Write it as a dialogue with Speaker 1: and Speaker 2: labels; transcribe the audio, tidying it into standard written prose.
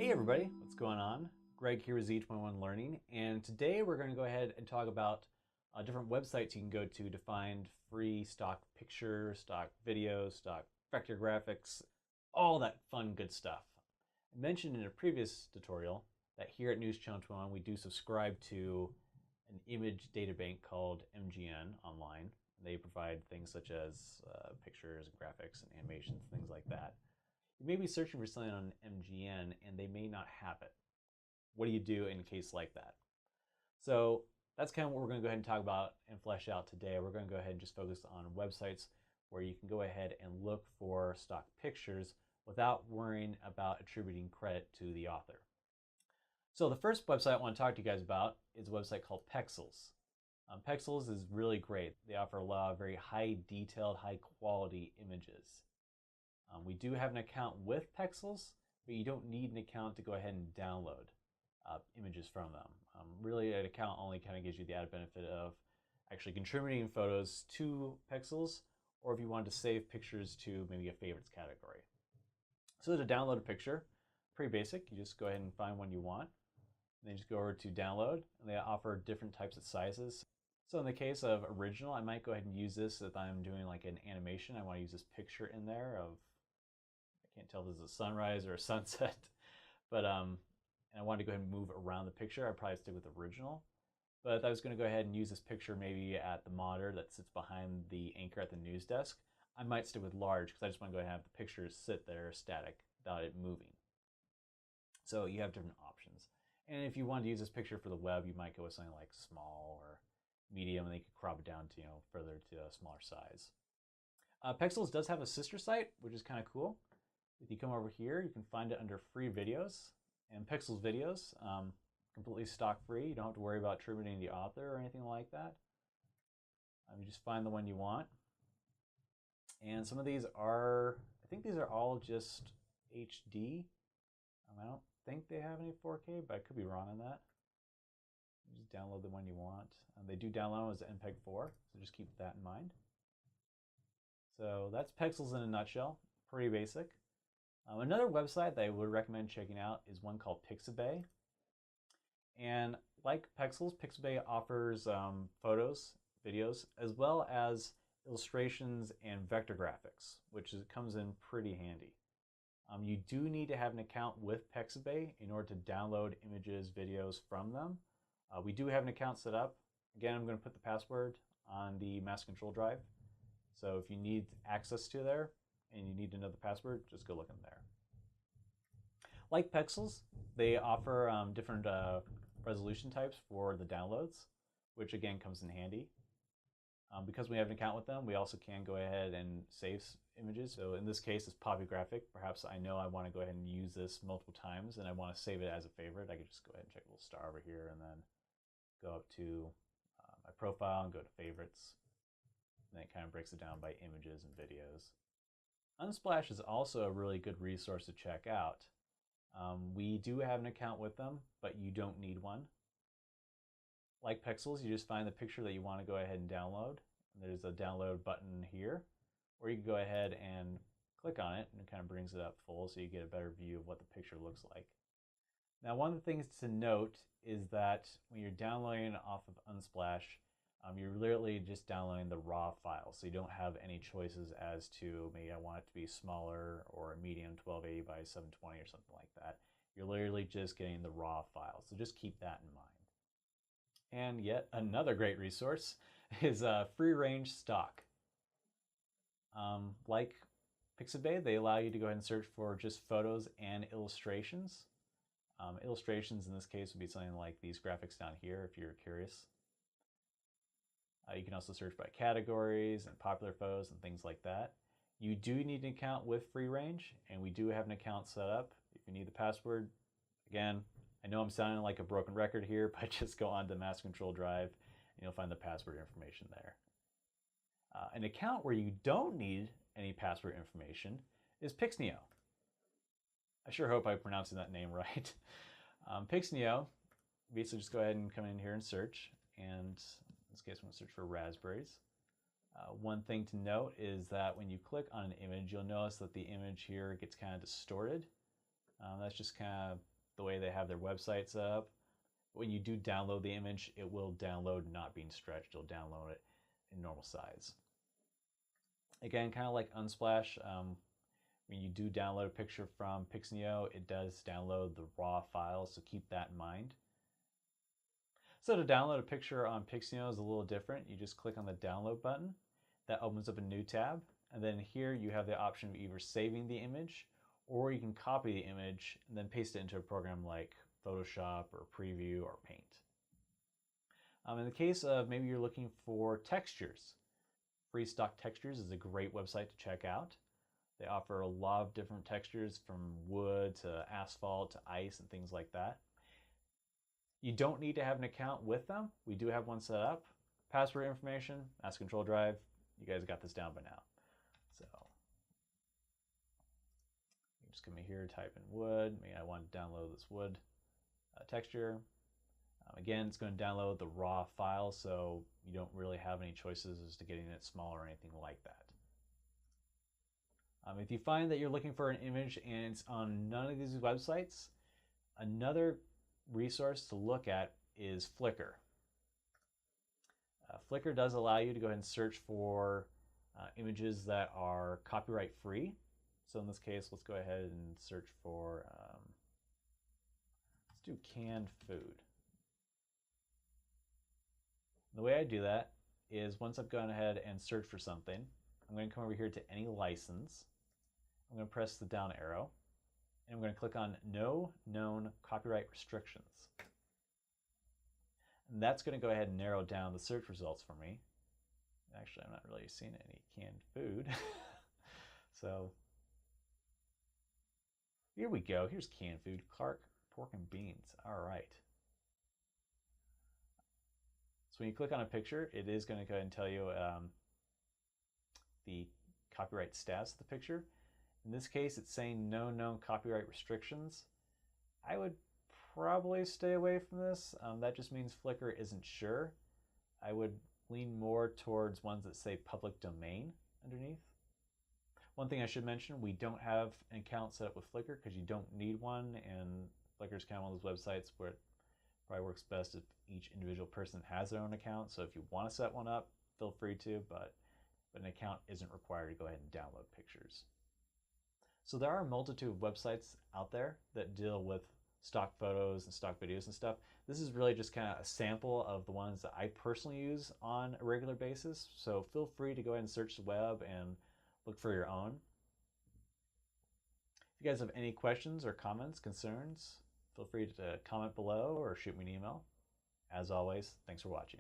Speaker 1: Hey everybody, what's going on? Greg here with Z21 Learning, and today we're going to go ahead and talk about different websites you can go to find free stock pictures, stock videos, stock vector graphics, all that fun good stuff. I mentioned in a previous tutorial that here at News Channel 21 we do subscribe to an image data bank called MGN online. They provide things such as pictures and graphics and animations, things like that. You may be searching for something on MGN and they may not have it. What do you do in a case like that? So that's kind of what we're going to go ahead and talk about and flesh out today. We're going to go ahead and just focus on websites where you can go ahead and look for stock pictures without worrying about attributing credit to the author. So the first website I want to talk to you guys about is a website called Pexels. Pexels is really great. They offer a lot of very high detailed, high quality images. We do have an account with Pexels, but you don't need an account to go ahead and download images from them. Really, an account only kind of gives you the added benefit of actually contributing photos to Pexels, or if you wanted to save pictures to maybe a favorites category. So to download a picture, pretty basic. You just go ahead and find one you want, and then just go over to download, and they offer different types of sizes. So in the case of original, I might go ahead and use this if I'm doing like an animation. I want to use this picture in there of, I can't tell if this is a sunrise or a sunset, but and I wanted to go ahead and move around the picture. I'd probably stick with original. But if I was going to go ahead and use this picture maybe at the monitor that sits behind the anchor at the news desk, I might stick with large because I just want to go ahead and have the picture sit there static without it moving. So you have different options. And if you wanted to use this picture for the web, you might go with something like small or medium, and they could crop it down to further to a smaller size. Pexels does have a sister site, which is kind of cool. If you come over here, you can find it under free videos, and Pexels videos, completely stock free. You don't have to worry about attributing the author or anything like that. You just find the one you want. And some of these are, I think these are all just HD. I don't think they have any 4K, but I could be wrong on that. You just download the one you want. They do download as MPEG-4, so just keep that in mind. So that's Pexels in a nutshell, pretty basic. Another website that I would recommend checking out is one called Pixabay. And like Pexels, Pixabay offers photos, videos, as well as illustrations and vector graphics, which comes in pretty handy. You do need to have an account with Pixabay in order to download images, videos from them. We do have an account set up. Again, I'm going to put the password on the master control drive. So if you need access to there and you need to know the password, just go look in there. Like Pexels, they offer different resolution types for the downloads, which again comes in handy. Because we have an account with them, we also can go ahead and save images. So in this case, it's PoppyGraphic. Perhaps I know I want to go ahead and use this multiple times and I want to save it as a favorite. I could just go ahead and check a little star over here and then go up to my profile and go to favorites. And then it kind of breaks it down by images and videos. Unsplash is also a really good resource to check out. We do have an account with them, but you don't need one. Like Pexels, you just find the picture that you want to go ahead and download. There's a download button here, or you can go ahead and click on it and it kind of brings it up full so you get a better view of what the picture looks like. Now, one of the things to note is that when you're downloading off of Unsplash, you're literally just downloading the raw file, so you don't have any choices as to maybe I want it to be smaller or a medium 1280 by 720 or something like that. You're literally just getting the raw file, so just keep that in mind. And yet another great resource is Free Range Stock. Like Pixabay, they allow you to go ahead and search for just photos and illustrations. Illustrations in this case would be something like these graphics down here if you're curious. You can also search by categories and popular photos and things like that. You do need an account with Free Range, and we do have an account set up. If you need the password, again, I know I'm sounding like a broken record here, but just go on to the master control drive and you'll find the password information there. An account where you don't need any password information is Pixneo. I sure hope I'm pronouncing that name right. Pixneo, basically just go ahead and come in here and search, and in this case I'm going to search for raspberries. One thing to note is that when you click on an image, you'll notice that the image here gets kind of distorted. That's just kind of the way they have their website set up. When you do download the image, it will download not being stretched. It'll download it in normal size. Again, kind of like Unsplash, when you do download a picture from Pixneo, it does download the raw file, so keep that in mind. So to download a picture on Pixneo is a little different. You just click on the download button. That opens up a new tab. And then here you have the option of either saving the image, or you can copy the image and then paste it into a program like Photoshop or Preview or Paint. In the case of maybe you're looking for textures, Free Stock Textures is a great website to check out. They offer a lot of different textures from wood to asphalt to ice and things like that. You don't need to have an account with them. We do have one set up. Password information, Master Control Drive. You guys got this down by now. So you just come in here, type in wood. Maybe I want to download this wood texture. Again, it's going to download the raw file, so you don't really have any choices as to getting it smaller or anything like that. If you find that you're looking for an image and it's on none of these websites, another resource to look at is Flickr. Flickr does allow you to go ahead and search for images that are copyright free. So in this case, let's go ahead and search for, let's do canned food. The way I do that is once I've gone ahead and searched for something, I'm going to come over here to any license. I'm going to press the down arrow, and I'm going to click on No Known Copyright Restrictions. And that's going to go ahead and narrow down the search results for me. Actually, I'm not really seeing any canned food. So here we go. Here's canned food. Clark pork and beans. All right. So when you click on a picture, it is going to go ahead and tell you the copyright status of the picture. In this case, it's saying no known copyright restrictions. I would probably stay away from this. That just means Flickr isn't sure. I would lean more towards ones that say public domain underneath. One thing I should mention, we don't have an account set up with Flickr because you don't need one, and Flickr is kind of one of those websites where it probably works best if each individual person has their own account. So if you want to set one up, feel free to, but an account isn't required to go ahead and download pictures. So there are a multitude of websites out there that deal with stock photos and stock videos and stuff. This is really just kind of a sample of the ones that I personally use on a regular basis. So feel free to go ahead and search the web and look for your own. If you guys have any questions or comments, concerns, feel free to comment below or shoot me an email. As always, thanks for watching.